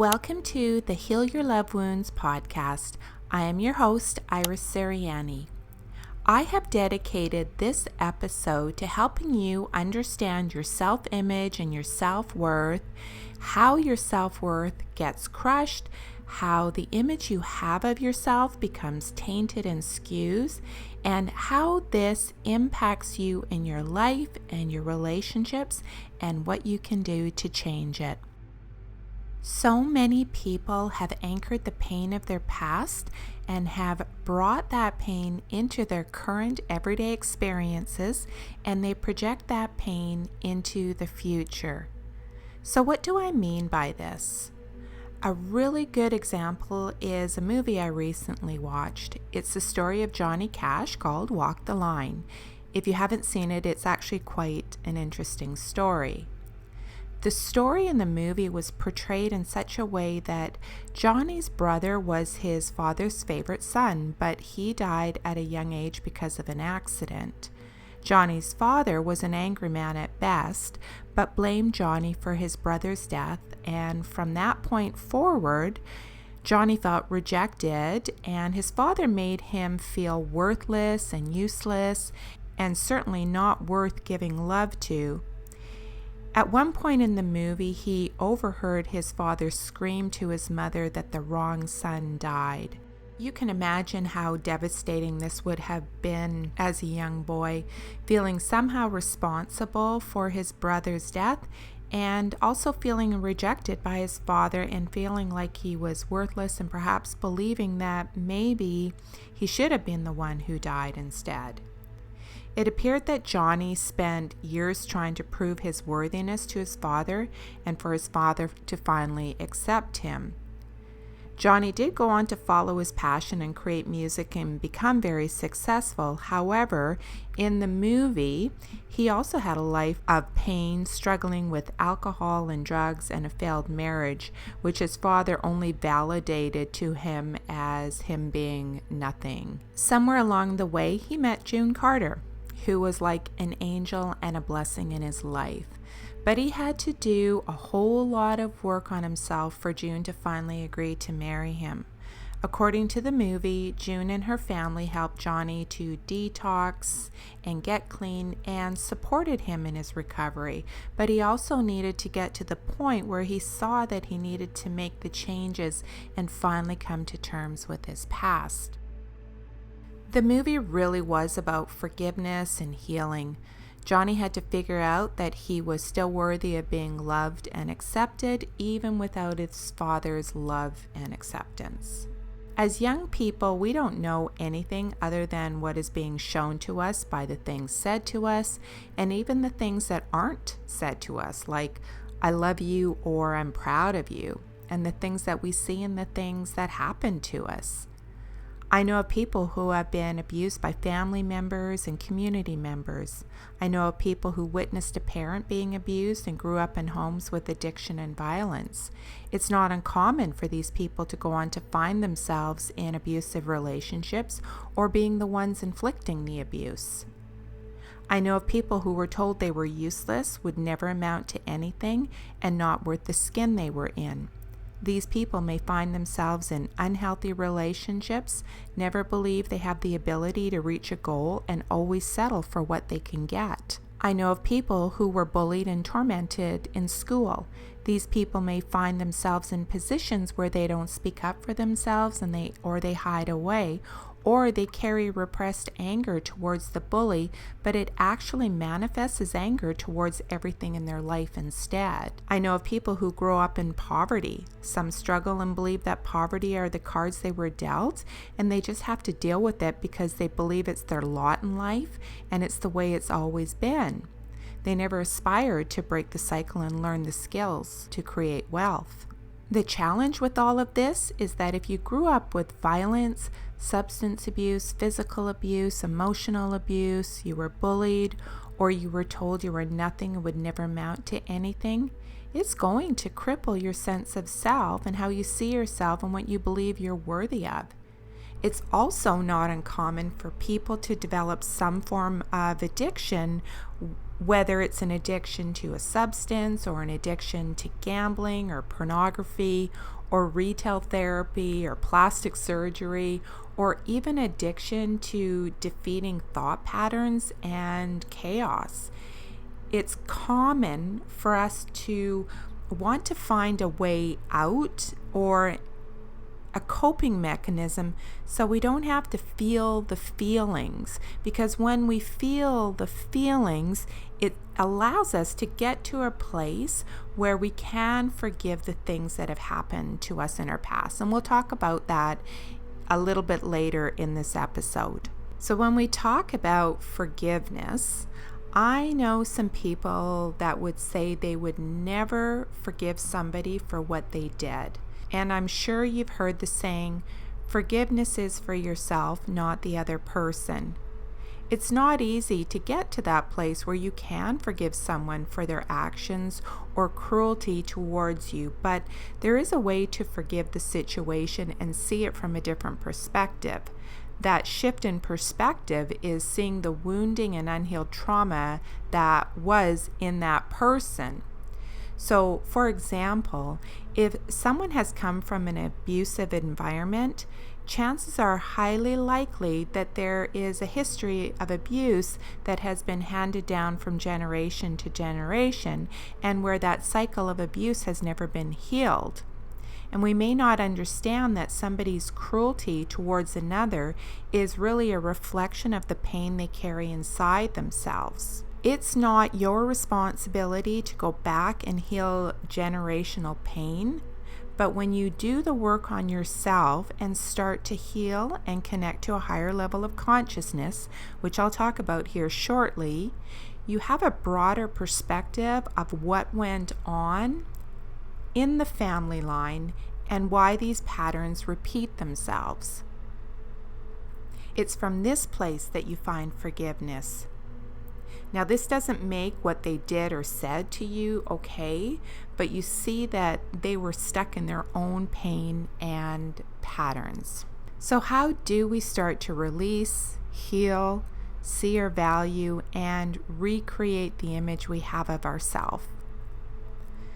Welcome to the Heal Your Love Wounds podcast. I am your host, Iris Sariani. I have dedicated this episode to helping you understand your self-image and your self-worth, how your self-worth gets crushed, how the image you have of yourself becomes tainted and skews, and how this impacts you in your life and your relationships and what you can do to change it. So many people have anchored the pain of their past and have brought that pain into their current everyday experiences, and they project that pain into the future. So what do I mean by this? A really good example is a movie I recently watched. It's the story of Johnny Cash called Walk the Line. If you haven't seen it, it's actually quite an interesting story. The story in the movie was portrayed in such a way that Johnny's brother was his father's favorite son, but he died at a young age because of an accident. Johnny's father was an angry man at best, but blamed Johnny for his brother's death, and from that point forward, Johnny felt rejected, and his father made him feel worthless and useless, and certainly not worth giving love to. At one point in the movie, he overheard his father scream to his mother that the wrong son died. You can imagine how devastating this would have been as a young boy, feeling somehow responsible for his brother's death and also feeling rejected by his father and feeling like he was worthless and perhaps believing that maybe he should have been the one who died instead. It appeared that Johnny spent years trying to prove his worthiness to his father and for his father to finally accept him. Johnny did go on to follow his passion and create music and become very successful. However, in the movie, he also had a life of pain, struggling with alcohol and drugs and a failed marriage, which his father only validated to him as him being nothing. Somewhere along the way, he met June Carter, who was like an angel and a blessing in his life. But he had to do a whole lot of work on himself for June to finally agree to marry him. According to the movie, June and her family helped Johnny to detox and get clean and supported him in his recovery. But he also needed to get to the point where he saw that he needed to make the changes and finally come to terms with his past. The movie really was about forgiveness and healing. Johnny had to figure out that he was still worthy of being loved and accepted, even without his father's love and acceptance. As young people, we don't know anything other than what is being shown to us by the things said to us, and even the things that aren't said to us, like, I love you or I'm proud of you, and the things that we see and the things that happen to us. I know of people who have been abused by family members and community members. I know of people who witnessed a parent being abused and grew up in homes with addiction and violence. It's not uncommon for these people to go on to find themselves in abusive relationships or being the ones inflicting the abuse. I know of people who were told they were useless, would never amount to anything, and not worth the skin they were in. These people may find themselves in unhealthy relationships, never believe they have the ability to reach a goal, and always settle for what they can get. I know of people who were bullied and tormented in school. These people may find themselves in positions where they don't speak up for themselves and they hide away, or they carry repressed anger towards the bully, but it actually manifests as anger towards everything in their life instead. I know of people who grow up in poverty. Some struggle and believe that poverty are the cards they were dealt, and they just have to deal with it because they believe it's their lot in life and it's the way it's always been. They never aspired to break the cycle and learn the skills to create wealth. The challenge with all of this is that if you grew up with violence, substance abuse, physical abuse, emotional abuse, you were bullied, or you were told you were nothing and would never amount to anything, it's going to cripple your sense of self and how you see yourself and what you believe you're worthy of. It's also not uncommon for people to develop some form of addiction whether it's an addiction to a substance or an addiction to gambling or pornography or retail therapy or plastic surgery, or even addiction to defeating thought patterns and chaos. It's common for us to want to find a way out or a coping mechanism so we don't have to feel the feelings, because when we feel the feelings, it allows us to get to a place where we can forgive the things that have happened to us in our past. And we'll talk about that a little bit later in this episode. So when we talk about forgiveness, I know some people that would say they would never forgive somebody for what they did. And I'm sure you've heard the saying, forgiveness is for yourself, not the other person. It's not easy to get to that place where you can forgive someone for their actions or cruelty towards you, but there is a way to forgive the situation and see it from a different perspective. That shift in perspective is seeing the wounding and unhealed trauma that was in that person. So, for example, if someone has come from an abusive environment, chances are highly likely that there is a history of abuse that has been handed down from generation to generation, and where that cycle of abuse has never been healed. And we may not understand that somebody's cruelty towards another is really a reflection of the pain they carry inside themselves. It's not your responsibility to go back and heal generational pain, but when you do the work on yourself and start to heal and connect to a higher level of consciousness, which I'll talk about here shortly, you have a broader perspective of what went on in the family line and why these patterns repeat themselves. It's from this place that you find forgiveness. Now, this doesn't make what they did or said to you okay, but you see that they were stuck in their own pain and patterns. So how do we start to release, heal, see our value, and recreate the image we have of ourselves?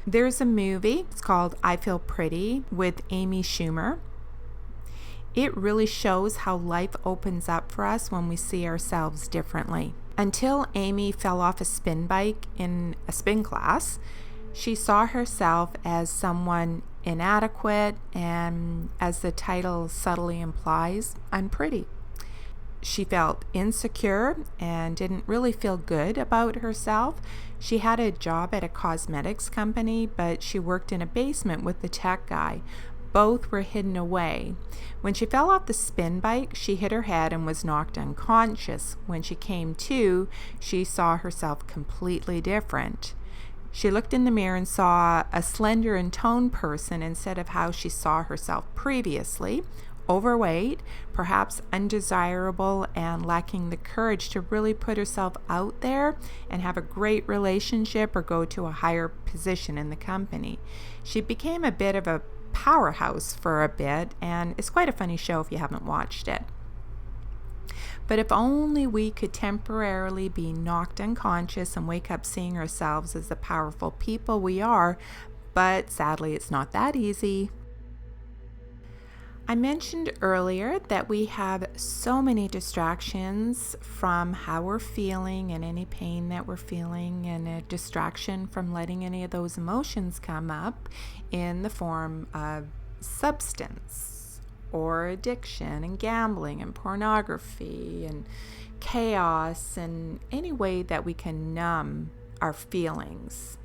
There's a movie, it's called I Feel Pretty with Amy Schumer. It really shows how life opens up for us when we see ourselves differently. Until Amy fell off a spin bike in a spin class, she saw herself as someone inadequate and, as the title subtly implies, unpretty. She felt insecure and didn't really feel good about herself. She had a job at a cosmetics company, but she worked in a basement with the tech guy. Both were hidden away. When she fell off the spin bike, she hit her head and was knocked unconscious. When she came to, she saw herself completely different. She looked in the mirror and saw a slender and toned person instead of how she saw herself previously, overweight, perhaps undesirable, and lacking the courage to really put herself out there and have a great relationship or go to a higher position in the company. She became a bit of a powerhouse for a bit, and it's quite a funny show if you haven't watched it. But if only we could temporarily be knocked unconscious and wake up seeing ourselves as the powerful people we are, but sadly it's not that easy. I mentioned earlier that we have so many distractions from how we're feeling and any pain that we're feeling, and a distraction from letting any of those emotions come up in the form of substance or addiction and gambling and pornography and chaos and any way that we can numb our feelings.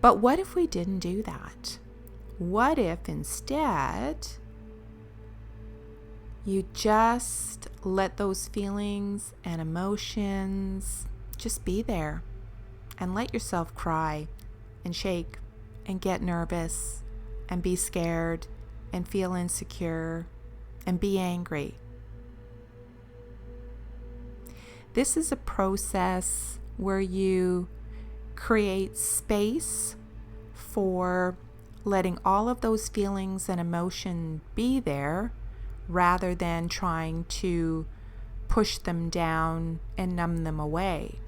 But what if we didn't do that? What if instead you just let those feelings and emotions just be there, and let yourself cry and shake and get nervous and be scared and feel insecure and be angry? This is a process where you create space for letting all of those feelings and emotion be there, rather than trying to push them down and numb them away.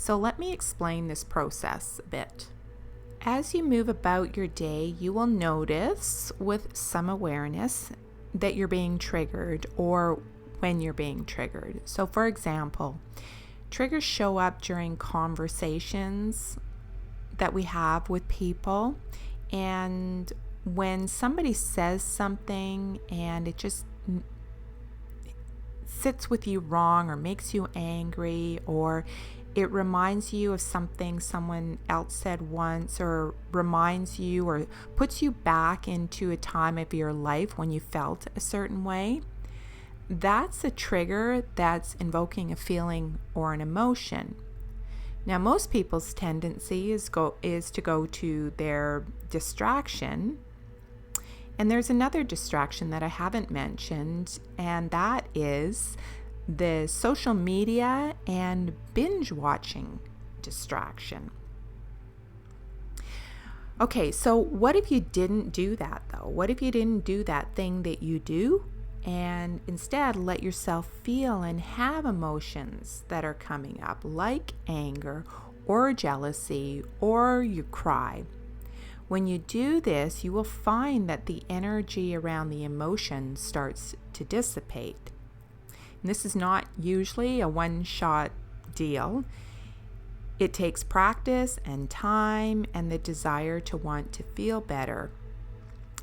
So let me explain this process a bit. As you move about your day, you will notice with some awareness that you're being triggered or when you're being triggered. So for example, triggers show up during conversations that we have with people, and when somebody says something and it just sits with you wrong or makes you angry, or it reminds you of something someone else said once, or reminds you or puts you back into a time of your life when you felt a certain way, that's a trigger that's invoking a feeling or an emotion. Now, most people's tendency is to go to their distraction. And there's another distraction that I haven't mentioned, and that is the social media and binge watching distraction. Okay, so what if you didn't do that though? What if you didn't do that thing that you do and instead let yourself feel and have emotions that are coming up, like anger or jealousy, or you cry? When you do this, you will find that the energy around the emotion starts to dissipate. And this is not usually a one-shot deal. It takes practice and time and the desire to want to feel better.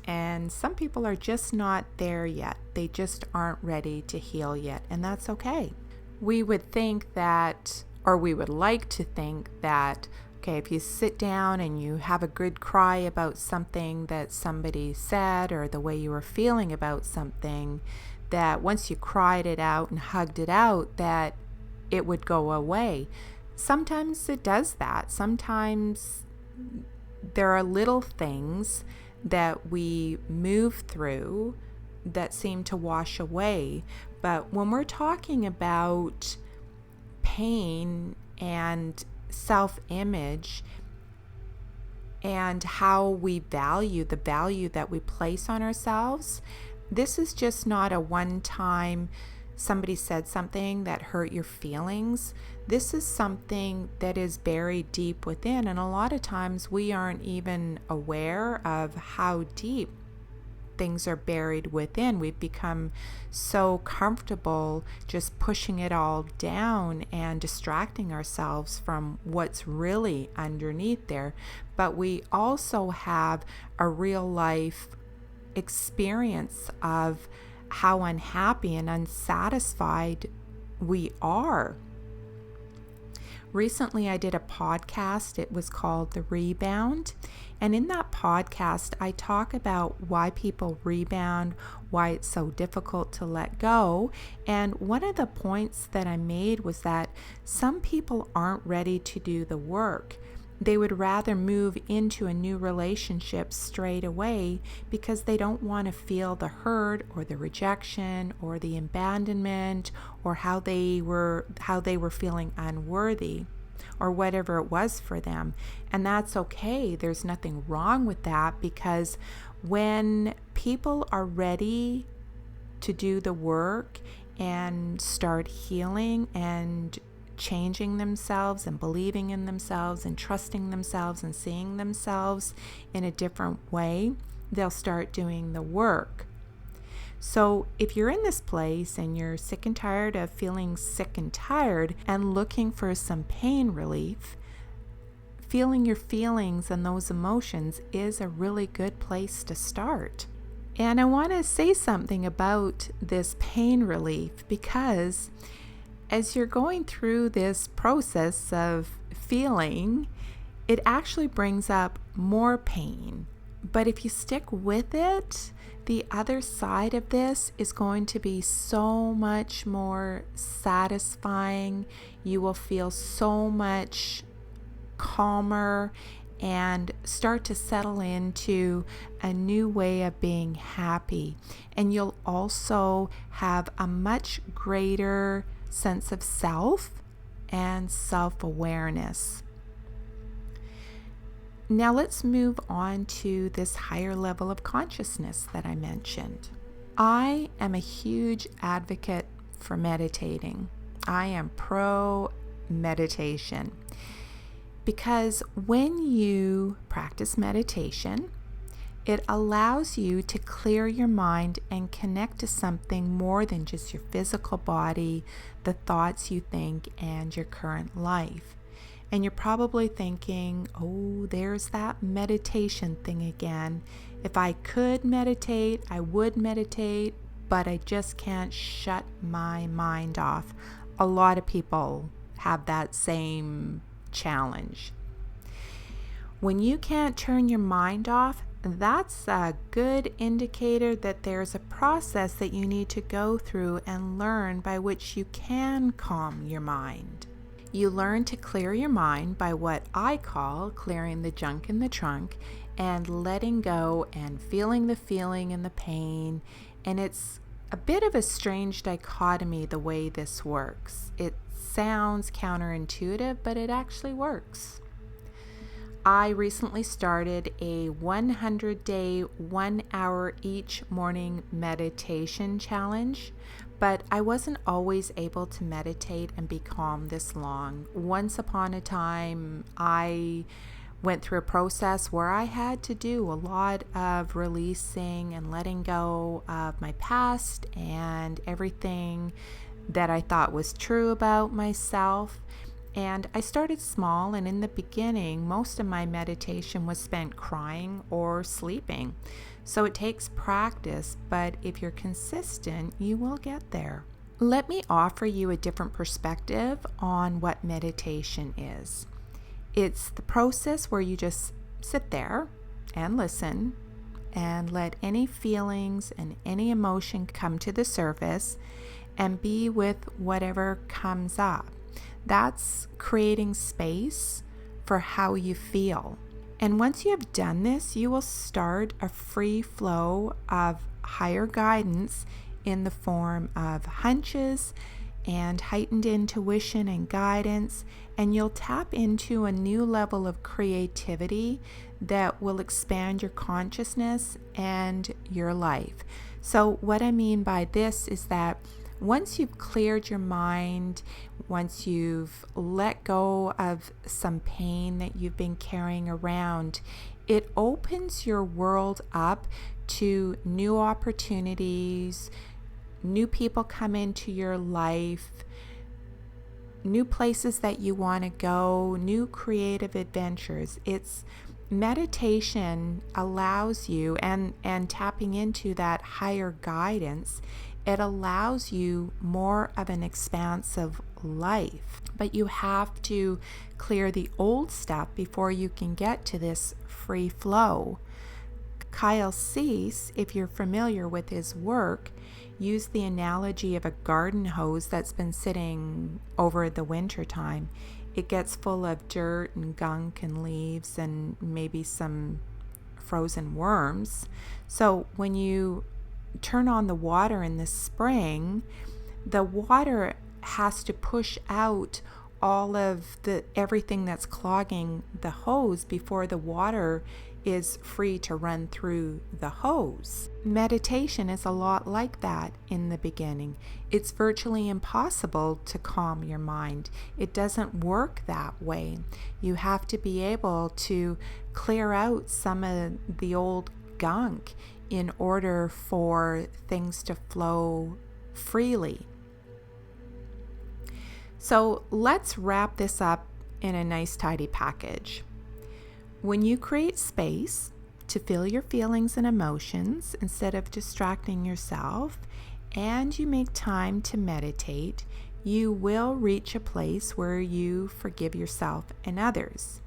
And some people are just not there yet. They just aren't ready to heal yet, and that's okay. We would think that, or we would like to think that, okay, if you sit down and you have a good cry about something that somebody said or the way you were feeling about something, that once you cried it out and hugged it out, that it would go away. Sometimes it does that. Sometimes there are little things that we move through that seem to wash away. But when we're talking about pain and self-image and how we value the value that we place on ourselves, this is just not a one-time somebody said something that hurt your feelings. This is something that is buried deep within, and a lot of times we aren't even aware of how deep things are buried within. We've become so comfortable just pushing it all down and distracting ourselves from what's really underneath there. But we also have a real life experience of how unhappy and unsatisfied we are. Recently, I did a podcast. It was called The Rebound. And in that podcast, I talk about why people rebound, why it's so difficult to let go. And one of the points that I made was that some people aren't ready to do the work. They would rather move into a new relationship straight away because they don't want to feel the hurt or the rejection or the abandonment or how they were feeling unworthy or whatever it was for them. And that's okay. There's nothing wrong with that, because when people are ready to do the work and start healing and changing themselves and believing in themselves and trusting themselves and seeing themselves in a different way, they'll start doing the work. So if you're in this place and you're sick and tired of feeling sick and tired and looking for some pain relief, feeling your feelings and those emotions is a really good place to start. And I want to say something about this pain relief, because as you're going through this process of feeling, it actually brings up more pain. But if you stick with it, the other side of this is going to be so much more satisfying. You will feel so much calmer and start to settle into a new way of being happy. And you'll also have a much greater sense of self and self-awareness. Now let's move on to this higher level of consciousness that I mentioned. I am a huge advocate for meditating. I am pro meditation. Because when you practice meditation, it allows you to clear your mind and connect to something more than just your physical body, the thoughts you think, and your current life. And you're probably thinking, oh, there's that meditation thing again. If I could meditate, I would meditate, but I just can't shut my mind off. A lot of people have that same challenge. When you can't turn your mind off, that's a good indicator that there's a process that you need to go through and learn by which you can calm your mind. You learn to clear your mind by what I call clearing the junk in the trunk and letting go and feeling the feeling and the pain. And it's a bit of a strange dichotomy the way this works. It sounds counterintuitive, but it actually works. I recently started a 100-day, 1 hour each morning meditation challenge, but I wasn't always able to meditate and be calm this long. Once upon a time, I went through a process where I had to do a lot of releasing and letting go of my past and everything that I thought was true about myself. And I started small, and in the beginning, most of my meditation was spent crying or sleeping. So it takes practice, but if you're consistent, you will get there. Let me offer you a different perspective on what meditation is. It's the process where you just sit there and listen and let any feelings and any emotion come to the surface and be with whatever comes up. That's creating space for how you feel. And once you have done this, you will start a free flow of higher guidance in the form of hunches and heightened intuition and guidance, and you'll tap into a new level of creativity that will expand your consciousness and your life. So what I mean by this is that once you've cleared your mind, once you've let go of some pain that you've been carrying around, it opens your world up to new opportunities, new people come into your life, new places that you want to go, new creative adventures. Meditation allows you, and tapping into that higher guidance, it allows you more of an expansive life. But you have to clear the old stuff before you can get to this free flow. Kyle Cease, if you're familiar with his work, used the analogy of a garden hose that's been sitting over the winter time. It gets full of dirt and gunk and leaves and maybe some frozen worms. So when you turn on the water in the spring, the water has to push out all of everything that's clogging the hose before the water is free to run through the hose. Meditation is a lot like that in the beginning. It's virtually impossible to calm your mind. It doesn't work that way. You have to be able to clear out some of the old gunk in order for things to flow freely. So let's wrap this up in a nice tidy package. When you create space to feel your feelings and emotions instead of distracting yourself, and you make time to meditate, you will reach a place where you forgive yourself and others.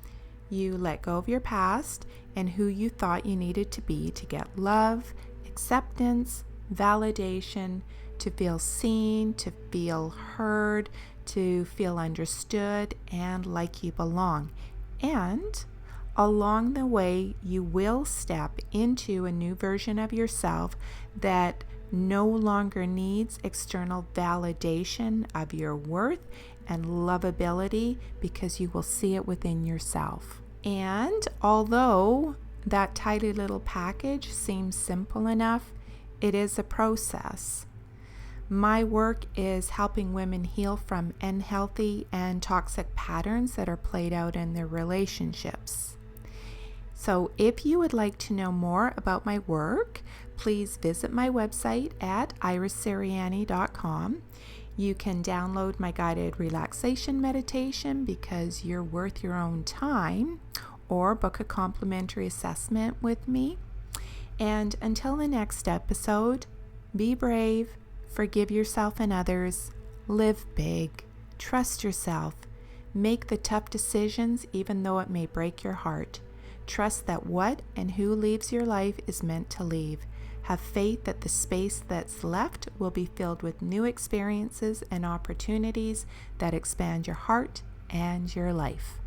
You let go of your past and who you thought you needed to be to get love, acceptance, validation, to feel seen, to feel heard, to feel understood and like you belong. And along the way, you will step into a new version of yourself that no longer needs external validation of your worth and lovability, because you will see it within yourself. And although that tidy little package seems simple enough, it is a process. My work is helping women heal from unhealthy and toxic patterns that are played out in their relationships. So if you would like to know more about my work, please visit my website at irissariani.com. You can download my guided relaxation meditation because you're worth your own time, or book a complimentary assessment with me. And until the next episode, be brave, forgive yourself and others, live big, trust yourself, make the tough decisions even though it may break your heart. Trust that what and who leaves your life is meant to leave. Have faith that the space that's left will be filled with new experiences and opportunities that expand your heart and your life.